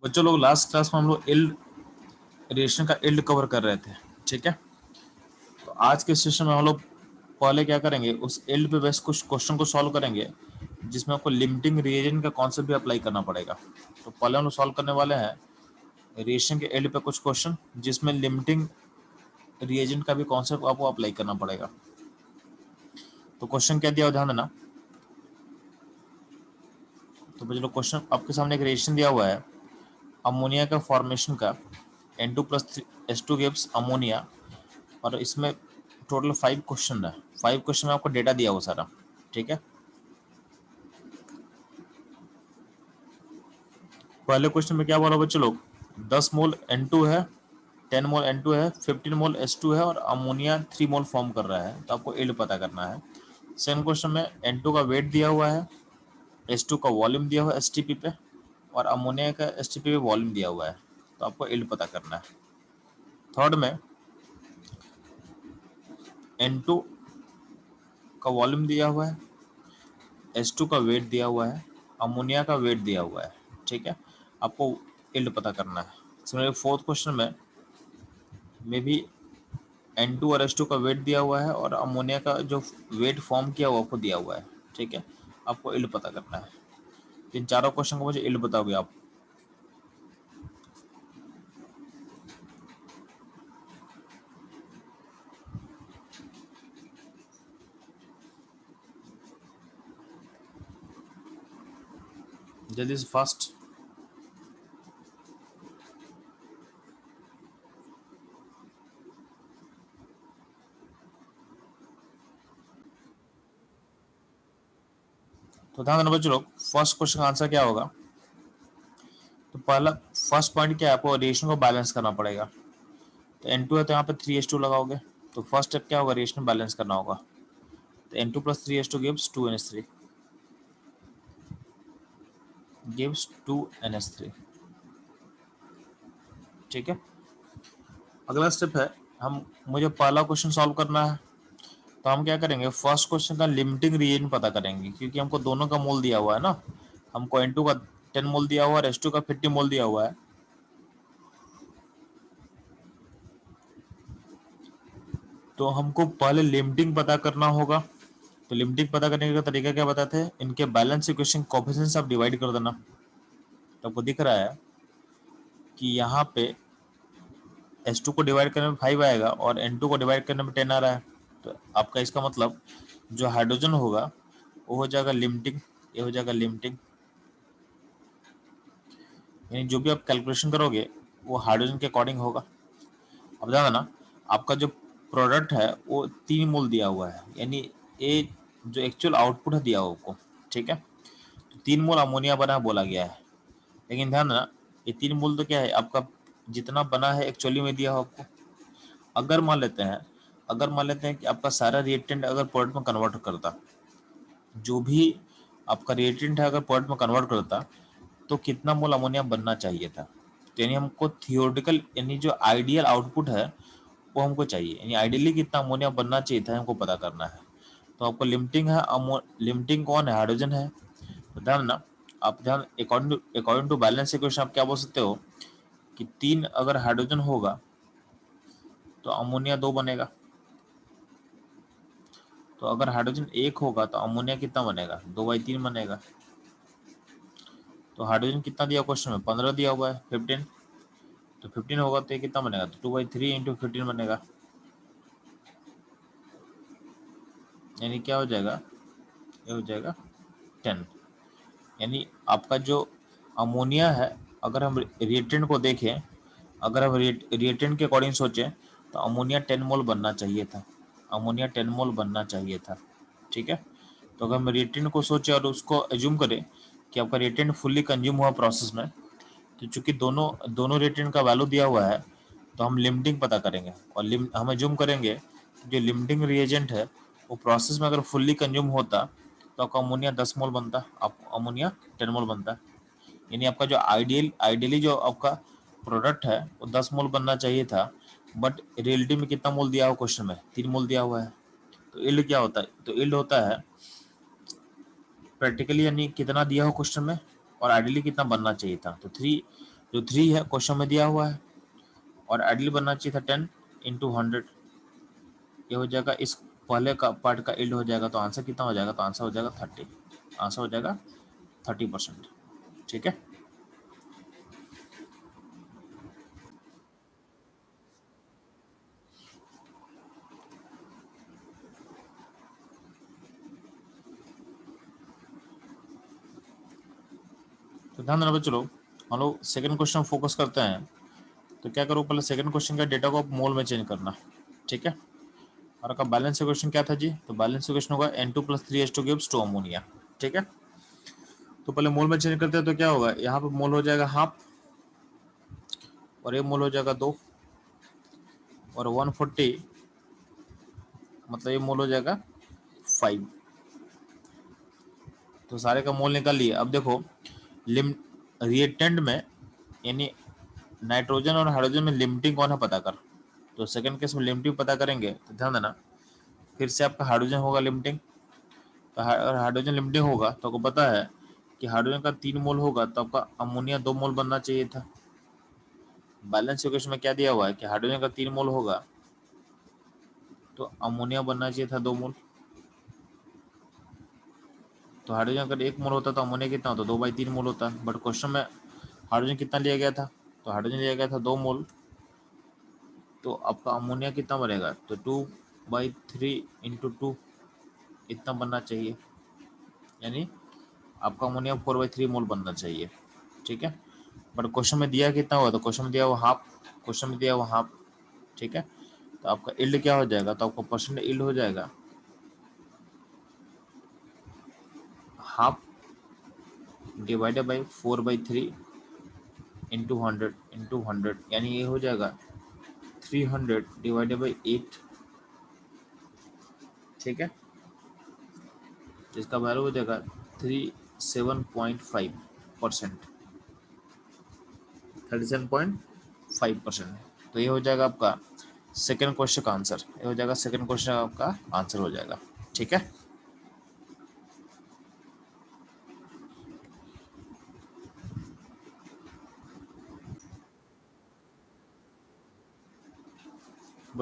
बच्चों लोग last class में हम लोग इल्ड रिएक्शन का इल्ड कवर कर रहे थे, ठीक है। तो आज के सेशन में हम लोग पहले क्या करेंगे, उस इल्ड पे बेस्ड कुछ क्वेश्चन को सॉल्व करेंगे जिसमें आपको लिमिटिंग रिएजेंट का कॉन्सेप्ट भी अप्लाई करना पड़ेगा। तो पहले हम लोग सॉल्व करने वाले हैं रिएक्शन के इल्ड पे कुछ क्वेश्चन जिसमें लिमिटिंग रिएजेंट का भी कॉन्सेप्ट आपको अप्लाई करना पड़ेगा। तो क्वेश्चन क्या दिया, ध्यान देना। तो बच्चों क्वेश्चन आपके सामने एक रिएक्शन दिया हुआ है अमोनिया का फॉर्मेशन का, N2+H2 गिव्स अमोनिया, और इसमें टोटल 5 क्वेश्चन है। 5 क्वेश्चन में आपको डेटा दिया हुआ सारा, ठीक है। पहले क्वेश्चन में क्या बोला बच्चों लोग, 10 मोल N2 है, 10 मोल N2 है, 15 मोल H2 है और अमोनिया 3 मोल फॉर्म कर रहा है। तो आपको इल्ड पता करना है। सेकंड क्वेश्चन में N2 का वेट दिया हुआ है, H2 का वॉल्यूम दिया हुआ है STP पे, और अमोनिया का STP पे वॉल्यूम दिया हुआ है। तो आपको इल्ड पता करना है। थर्ड में N2 का वॉल्यूम दिया हुआ है, H2 का वेट दिया हुआ है, अमोनिया का वेट दिया हुआ है, ठीक है। आपको इल्ड पता करना है। सिमिलरली फोर्थ क्वेश्चन में भी N2 और H2 का वेट दिया हुआ है और अमोनिया का जो वेट फॉर्म किया हुआ आपको दिया हुआ है, ठीक है। आपको इल्ड पता करना है। इन चारों क्वेश्चन को मुझे इल्ड बताओगे आप। जल्दी से फास्ट। तो ध्यान देना बच्चों लोग, फर्स्ट क्वेश्चन का आंसर क्या होगा। तो पहला फर्स्ट पॉइंट क्या है, आपको रिएक्शन को बैलेंस करना पड़ेगा। तो N2 है तो यहाँ पे 3H2 लगाओगे। तो फर्स्ट स्टेप क्या होगा, रिएक्शन बैलेंस करना होगा। तो N2+3H2 gives 2NH3 gives 2NH3, ठीक है। अगला स्टेप है, हम मुझे पहला क्वेश्चन सॉल्व करना है। तो हम क्या करेंगे, फर्स्ट क्वेश्चन का लिमिटिंग रीजन पता करेंगे, क्योंकि हमको दोनों का मोल दिया हुआ है ना। हमको N2 का 10 मोल दिया हुआ है और H2 का 50 मोल दिया हुआ है। तो हमको पहले लिमिटिंग पता करना होगा। तो लिमिटिंग पता करने का तरीका क्या बताते हैं, इनके बैलेंस इक्वेशन कोएफिशिएंट्स आप डिवाइड कर देना। तो आपको दिख रहा है कि यहाँ पे H2 को डिवाइड करने में 5 आएगा और N2 को डिवाइड करने में 10 आ रहा है। तो आपका इसका मतलब जो हाइड्रोजन होगा वो हो जाएगा लिमिटिंग, ये हो जाएगा लिमिटिंग। यानी जो भी आप कैलकुलेशन करोगे वो हाइड्रोजन के अकॉर्डिंग होगा। अब ध्यान देना, आपका जो प्रोडक्ट है वो 3 मोल दिया हुआ है, यानी ये जो एक्चुअल आउटपुट है दिया हुआ आपको, ठीक है। तो 3 मोल अमोनिया बना बोला गया है, लेकिन ध्यान देना ये 3 मोल तो क्या है, आपका जितना बना है एक्चुअली में दिया हो आपको। अगर मान लेते हैं कि आपका सारा रिएक्टेंट अगर प्रोडक्ट में कन्वर्ट करता, जो भी आपका रिएक्टेंट है अगर प्रोडक्ट में कन्वर्ट करता, तो कितना मोल अमोनिया बनना चाहिए था। तो यानी हमको थियोरेटिकल यानी जो आइडियल आउटपुट है वो हमको चाहिए, यानी आइडियली कितना अमोनिया बनना चाहिए था हमको पता करना है। तो आपको लिमिटिंग है, लिमिटिंग कौन है, हाइड्रोजन है। तो ध्यान ना, आप ध्यान अकॉर्डिंग टू बैलेंस इक्वेशन आप क्या बोल सकते हो कि 3 अगर हाइड्रोजन होगा तो अमोनिया 2 बनेगा। तो अगर हाइड्रोजन 1 होगा तो अमोनिया कितना बनेगा, 2/3 बनेगा। तो हाइड्रोजन कितना दिया क्वेश्चन में, 15 दिया हुआ है, 15। तो 15 होगा तो ये कितना बनेगा, तो 2/3 इंटू 15 बनेगा। यानी क्या हो जाएगा, ये हो जाएगा 10। यानी आपका जो अमोनिया है, अगर हम रिएक्टेंट को देखें, अगर हम रिएक्टेंट के अकॉर्डिंग सोचें तो अमोनिया 10 मोल बनना चाहिए था, अमोनिया 10 मोल बनना चाहिए था, ठीक है। तो अगर हम रिएक्टेंट को सोचें और उसको एज्यूम करें कि आपका रिएक्टेंट फुल्ली कंज्यूम हुआ प्रोसेस में, तो चूंकि दोनों दोनों रिएक्टेंट का वैल्यू दिया हुआ है तो हम लिमिटिंग पता करेंगे और हम एज्यूम करेंगे जो लिमिटिंग रिएजेंट है वो प्रोसेस में अगर फुल्ली कंज्यूम होता तो आपका अमोनिया 10 मोल बनता, आपको अमोनिया 10 मोल बनता। यानी आपका जो आइडियली जो आपका प्रोडक्ट है वो 10 मोल बनना चाहिए था, बट रियलिटी में कितना मोल दिया हुआ क्वेश्चन में, 3 मोल दिया हुआ है। तो इल्ड क्या होता है, तो इल्ड होता है प्रैक्टिकली यानी कितना दिया हो क्वेश्चन में और आइडियली कितना बनना चाहिए था। तो 3 जो 3 है क्वेश्चन में दिया हुआ है, और आइडियल बनना चाहिए था 10 इंटू 100, ये हो जाएगा इस पहले का पार्ट का इल्ड हो जाएगा, तो आंसर कितना हो जाएगा, तो आंसर हो जाएगा 30, आंसर हो जाएगा 30%। ठीक है, तो ध्यान देना चलो हम लोग सेकंड क्वेश्चन फोकस करते हैं। तो क्या करो, पहले सेकंड क्वेश्चन का डेटा को मोल में चेंज करना। ठीक है, और आपका बैलेंस इक्वेशन क्या था जी, तो बैलेंस इक्वेशन होगा N2+3H2 गिव्स 2 अमोनिया। ठीक है, तो पहले मोल में चेंज करते हैं, तो क्या होगा, यहाँ पे मोल हो जाएगा हाफ, और ये मोल हो जाएगा 2, और 140 मतलब ये मोल हो जाएगा 5। तो सारे का मोल निकाल लिए। अब देखो लिम रिएक्टेंट में यानी नाइट्रोजन और हाइड्रोजन में लिमिटिंग कौन है पता कर। तो सेकंड केस में लिमिटिंग पता करेंगे, तो ध्यान देना फिर से आपका हाइड्रोजन होगा लिमिटिंग। तो अगर हाइड्रोजन लिमिटिंग होगा तो आपको पता है कि हाइड्रोजन का 3 मोल होगा, तो आपका अमोनिया 2 मोल बनना चाहिए था। बैलेंस इक्वेशन में क्या दिया हुआ है कि हाइड्रोजन का 3 मोल होगा तो अमोनिया बनना चाहिए था 2 मोल। तो हाइड्रोजन अगर 1 मोल होता तो अमोनिया कितना होता, 2/3 मोल होता। बट क्वेश्चन में हाइड्रोजन कितना लिया गया था, तो हाइड्रोजन लिया गया था 2 मोल। तो आपका अमोनिया कितना बनेगा, तो 2/3 इंटू 2 इतना बनना चाहिए, यानी आपका अमोनिया 4/3 मोल बनना चाहिए। ठीक है, बट क्वेश्चन में दिया कितना हुआ, तो क्वेश्चन में दिया हुआ हाफ, क्वेश्चन में दिया हुआ हाफ। ठीक है, तो आपका इल्ड क्या हो जाएगा, तो आपका परसेंट इल्ड हो जाएगा हाफ डिवाइडेड बाई 4/3 इंटू 100, यानी ये हो जाएगा 300 डिवाइडेड बाई 8। ठीक है, जिसका वैल्यू हो जाएगा 37.5%, 37.5%। तो ये हो जाएगा आपका सेकेंड क्वेश्चन का आंसर, ये हो जाएगा सेकेंड क्वेश्चन का आपका आंसर हो जाएगा। ठीक है,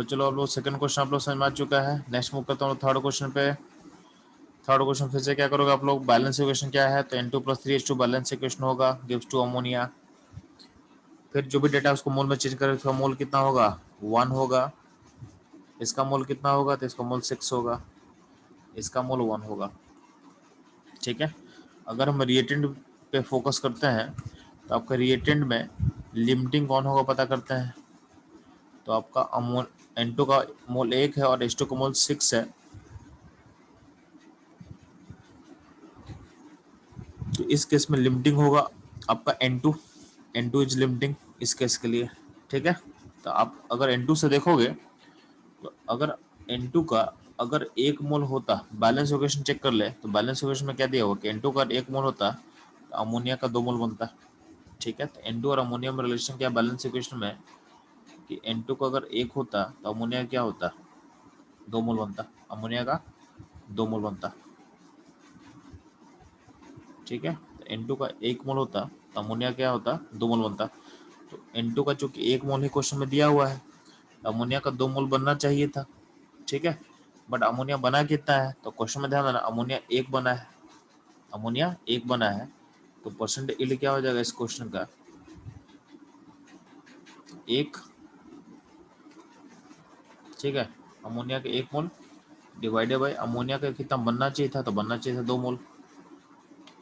चलो आप लोग सेकंड क्वेश्चन आप लोग समझ में आ चुका है। नेक्स्ट मूव करता हूँ थर्ड क्वेश्चन पे। थर्ड क्वेश्चन फिर से क्या करोगे आप लोग, बैलेंस इक्वेशन क्या है, तो N2+3H2 बैलेंस इक्वेशन होगा, गिव्स 2 अमोनिया। फिर जो भी डेटा उसको मोल में चेंज करें, उसका मोल कितना होगा, 1 होगा। इसका मोल कितना होगा, तो इसका मोल 6 होगा, इसका मोल 1 होगा। ठीक है, अगर हम रिएटेंट पे फोकस करते हैं तो आपका रिएटेंट में लिमिटिंग कौन होगा पता करते हैं। तो आपका अमोल N2 का मोल 1 है और H2 का मोल 6 है, तो इस केस में लिमिटिंग होगा आपका N2, N2 इज लिमिटिंग इस केस के लिए। ठीक है, तो आप अगर N2 से देखोगे तो अगर N2 का अगर 1 मोल होता, बैलेंस इक्वेशन चेक कर ले, तो बैलेंस इक्वेशन में क्या दिया हुआ कि N2 का 1 मोल होता तो अमोनिया का 2 मोल बनता। ठीक है, तो N2 और अमोनिया में रिलेशन क्या बैलेंस इक्वेशन में कि N2 का अगर 1 होता तो अमोनिया क्या होता, 2 मोल बनता, अमोनिया का 2 मोल बनता। ठीक है, तो N2 का 1 मोल होता तो अमोनिया क्या होता, 2 मोल बनता। तो N2 का चूंकि 1 मोल ही क्वेश्चन में दिया हुआ है, तो अमोनिया का 2 मोल बनना चाहिए था। ठीक है, बट अमोनिया बना कितना है, तो क्वेश्चन में ध्यान देना अमोनिया 1 बना है, अमोनिया 1 बना है। तो परसेंट इल्ड क्या हो जाएगा इस क्वेश्चन का, 1। ठीक है, अमोनिया का 1 मोल डिवाइडेड बाई अमोनिया का कितना बनना चाहिए था, तो बनना चाहिए था 2 मोल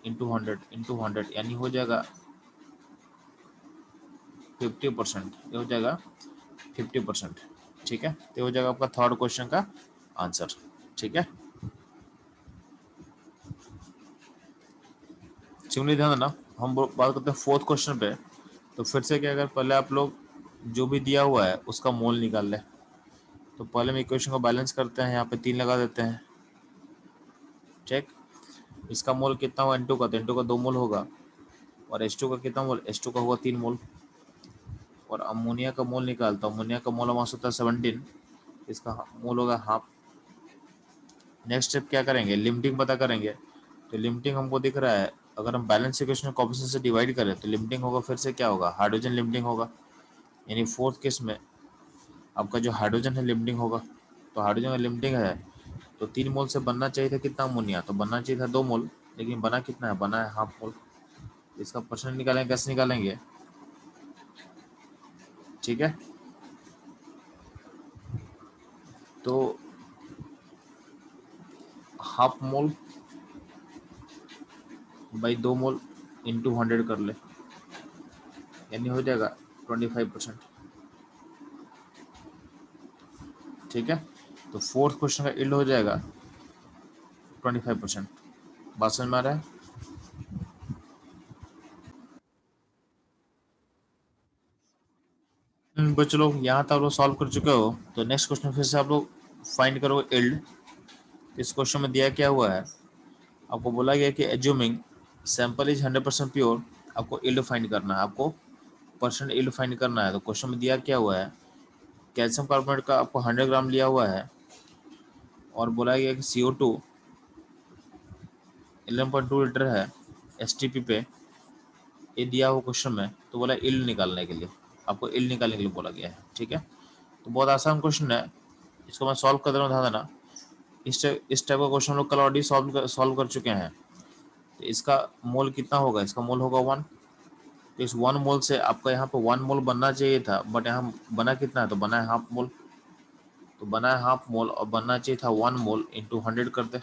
इंटू 100 यानी हो जाएगा 50%, ये हो जाएगा 50%। ठीक है, तो हो जाएगा आपका थर्ड क्वेश्चन का आंसर। ठीक है, सिमिलरली ध्यान देना हम बात करते हैं फोर्थ क्वेश्चन पे। तो फिर से क्या, अगर पहले आप लोग जो भी दिया हुआ है उसका मोल निकाल लें। तो पहले हम इक्वेशन को बैलेंस करते हैं, यहाँ पे 3 लगा देते हैं। चेक, इसका मोल कितना हुआ N2 का, तो N2 का 2 मोल होगा, और H2 का कितना मोल, H2 का होगा 3 मोल। और अमोनिया का मोल निकाल, तो अमोनिया का मोल हमारा होता है 17, इसका मोल होगा हाफ। नेक्स्ट स्टेप क्या करेंगे, लिमिटिंग पता करेंगे। तो लिमिटिंग हमको दिख रहा है अगर हम बैलेंस इक्वेशन को कोएफिशिएंट से डिवाइड करें तो लिमिटिंग होगा, फिर से क्या होगा, हाइड्रोजन लिमिटिंग होगा। यानी फोर्थ केस में आपका जो हाइड्रोजन है लिमिटिंग होगा। तो हाइड्रोजन का लिमिटिंग है तो 3 मोल से बनना चाहिए था कितना अमोनिया, तो बनना चाहिए था 2 मोल, लेकिन बना कितना है, बना है हाफ मोल। इसका परसेंट निकालेंगे, कैसे निकालेंगे, ठीक है। तो half mole by 2 mole into 100 कर ले, यानी हो जाएगा 25%, ठीक है। तो फोर्थ क्वेश्चन का इल्ड हो जाएगा 25%। बात समझ में आ रहा है। बच्चों लोग यहाँ तक आप लोग सॉल्व कर चुके हो, तो नेक्स्ट क्वेश्चन फिर से आप लोग फाइंड करो इल्ड। इस क्वेश्चन में दिया क्या हुआ है, आपको बोला गया कि एज्यूमिंग सैंपल इज 100% प्योर, आपको इल्ड फाइंड करना है, आपको परसेंट इल्ड फाइंड करना है। तो क्वेश्चन में दिया क्या हुआ है, कैल्शियम कार्बोनेट का आपको 100 ग्राम लिया हुआ है और बोला गया कि CO2 11.2 लीटर है STP पे, ये दिया हुआ क्वेश्चन में। तो बोला इल्ड निकालने के लिए, आपको इल्ड निकालने के लिए बोला गया है, ठीक है। तो बहुत आसान क्वेश्चन है, इसको मैं सॉल्व कर दे रहा हूँ, ध्यान देना। इस टाइप का क्वेश्चन हम लोग कल ऑलरेडी सॉल्व कर चुके हैं। तो इसका मोल कितना होगा, इसका मोल होगा 1। तो इस 1 मोल से आपका यहाँ पे 1 मोल बनना चाहिए था, बट यहाँ बना कितना है, तो बना है हाफ मोल। तो बना है हाफ मोल और बनना चाहिए था 1 मोल इंटू 100 कर दे,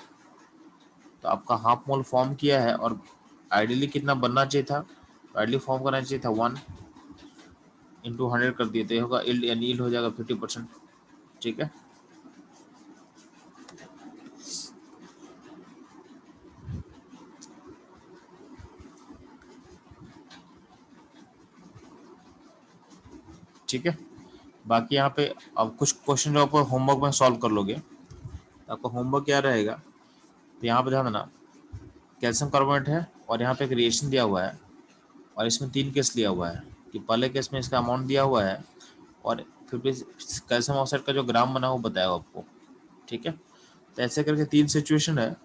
तो आपका हाफ मोल फॉर्म किया है। और आइडियली कितना बनना चाहिए था, आइडियली फॉर्म करना चाहिए था 1 इंटू 100 कर दिए, तो ये होगा इल्ड, यानी इल्ड हो जाएगा 50%, ठीक है। ठीक है, बाकी यहाँ पे अब कुछ क्वेश्चन जो आप होमवर्क में सॉल्व कर लोगे, तो आपका होमवर्क क्या रहेगा, तो यहाँ पे ध्यान देना, कैल्शियम कार्बोनेट है और यहाँ पे एक रिएक्शन दिया हुआ है और इसमें 3 केस लिया हुआ है, कि पहले केस में इसका अमाउंट दिया हुआ है और फिर भी कैल्शियम ऑक्साइड का जो ग्राम बना वो बताया आपको, ठीक है। तो ऐसे करके 3 सिचुएशन है,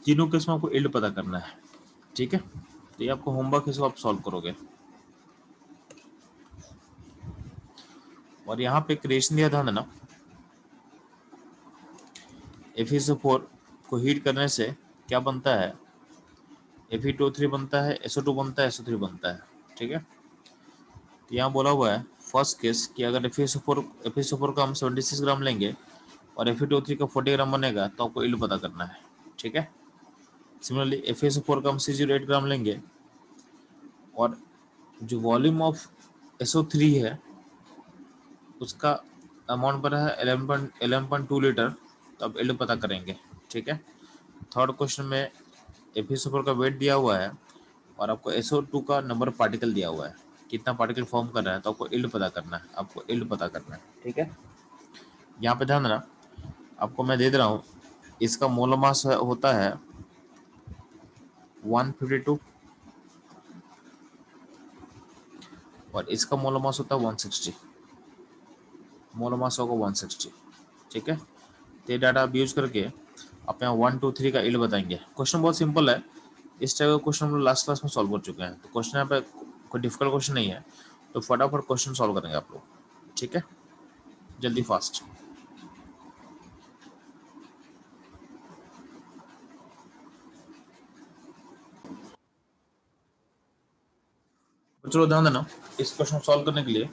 तीनों केस में आपको इल्ड पता करना है, ठीक है। तो ये आपको होमवर्क, इसको आप सॉल्व करोगे। और यहाँ पे क्रिएशन दिया, ध्यान देना, Fe4 को हीट करने से क्या बनता है, Fe2O3 बनता है, SO2 बनता है, SO3 बनता है, ठीक है। तो यहाँ बोला हुआ है फर्स्ट केस कि अगर Fe4 का हम 76 ग्राम लेंगे और Fe2O3 का 40 ग्राम बनेगा, तो आपको इल्ड पता करना है, ठीक है। सिमिलरली FeSO4 का हम 608 ग्राम लेंगे और जो वॉल्यूम ऑफ SO3 है उसका अमाउंट बना है 11.2 लीटर, तो अब इल्ड पता करेंगे, ठीक है। थर्ड क्वेश्चन में FeSO4 का वेट दिया हुआ है और आपको SO2 का नंबर पार्टिकल दिया हुआ है, कितना पार्टिकल फॉर्म कर रहा है, तो आपको इल्ड पता करना है, आपको इल्ड पता करना है, ठीक है। यहाँ पे ध्यान देना, आपको मैं दे दे रहा हूँ, इसका मोलर मास होता है 152 और इसका मोलर मास होता है 160, मोलर मास होगा 160, ठीक है। तो ये डाटा आप यूज करके आप यहाँ 1 2 3 का इल्ड बताएंगे। क्वेश्चन बहुत सिंपल है, इस टाइप का क्वेश्चन हम लोग लास्ट क्लास में सॉल्व कर चुके हैं, तो क्वेश्चन यहाँ पे कोई डिफिकल्ट क्वेश्चन नहीं है, तो फटाफट क्वेश्चन सॉल्व करेंगे आप लोग, ठीक है, जल्दी फास्ट। तो चलो ध्यान देना, इस क्वेश्चन सॉल्व करने के लिए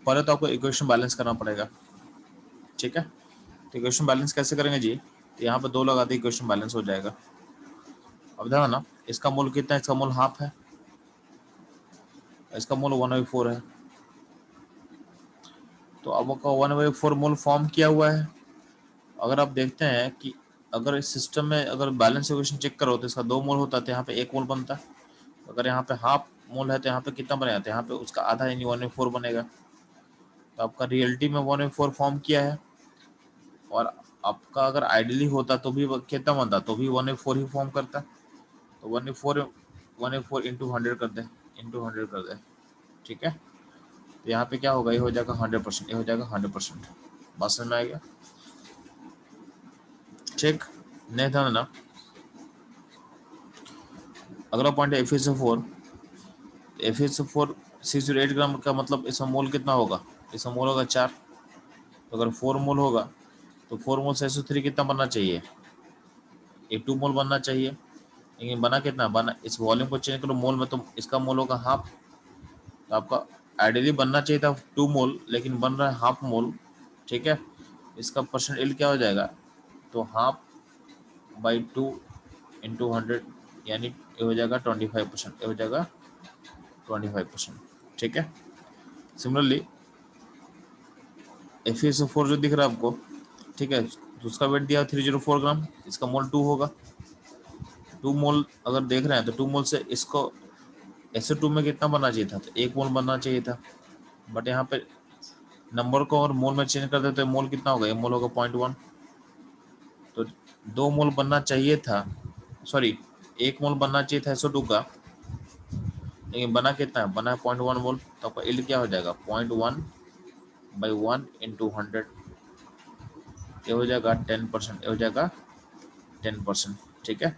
पहले तो आपको इक्वेशन बैलेंस करना पड़ेगा, ठीक है। तो इक्वेशन बैलेंस कैसे करेंगे जी, तो यहाँ पे 2 लगा दे, इक्वेशन बैलेंस हो जाएगा। अब ध्यान देना, इसका मोल कितना है, इसका मोल हाफ है, इसका मोल 1/4 है, तो अब आपका 1/4 मोल फॉर्म किया हुआ है। अगर आप देखते हैं कि अगर इस सिस्टम में अगर बैलेंस इक्वेशन चेक करो तो इसका 2 मोल होता है, तो यहाँ पे 1 मोल बनता है। अगर यहाँ पे हाफ मोल है तो यहाँ पे कितना बनेगा, तो यहाँ पे उसका आधा यानी 1/4 बनेगा। तो आपका रियलिटी में 1/4 फॉर्म किया है और आपका अगर आइडियली होता तो भी कितना बनता, तो भी 1/4 ही फॉर्म करता। तो 1/4 इंटू 100 कर दे, इंटू 100 कर दे, ठीक है। तो यहाँ पे क्या होगा, ये हो जाएगा 100%, ये हो जाएगा 100%। बात समझ में आ गया, ठीक। नहीं था ना। अगला पॉइंट है FeSO4। FeSO4 608 ग्राम का मतलब इसमें मोल कितना होगा? इसमें मोल होगा 4। तो अगर 4 मोल होगा तो 4 मोल से SO3 कितना बनना चाहिए? ये 2 मोल बनना चाहिए। लेकिन बना कितना बना? इस वॉल्यूम को चेंज करो मोल में, तो इसका मोल होगा हाफ। तो आपका आइडियली बनना चाहिए था 2 मोल, लेकिन बन रहा है हाफ मोल। ठीक है, इसका परसेंट एल क्या हो जाएगा? तो हाफ बाई 2 इंटू 100, यानी ये हो जाएगा 25%। ये हो जाएगा 25%। ठीक है। सिमिलरली FeSO4 जो दिख रहा है आपको, ठीक है, तो उसका वेट दिया 304 ग्राम, इसका मोल 2 होगा। 2 मोल अगर देख रहे हैं तो 2 मोल से इसको SO2 में कितना बनना चाहिए था? तो 1 मोल बनना चाहिए था। बट यहाँ पे नंबर को और मोल में चेंज कर देते तो मोल कितना होगा? ये मोल होगा 0.1। तो 2 मोल बनना चाहिए था, सॉरी 1 मोल बनना चाहिए था SO2 का, लेकिन बना कितना है? बना है 0.1 मोल। तो आपका इल्ड क्या हो जाएगा? 0.1 बाई 1 इंटू 100, ये हो जाएगा 10%। ये हो जाएगा 10%। ठीक है।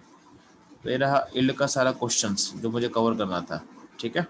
तो ये रहा इल्ड का सारा क्वेश्चंस जो मुझे कवर करना था। ठीक है।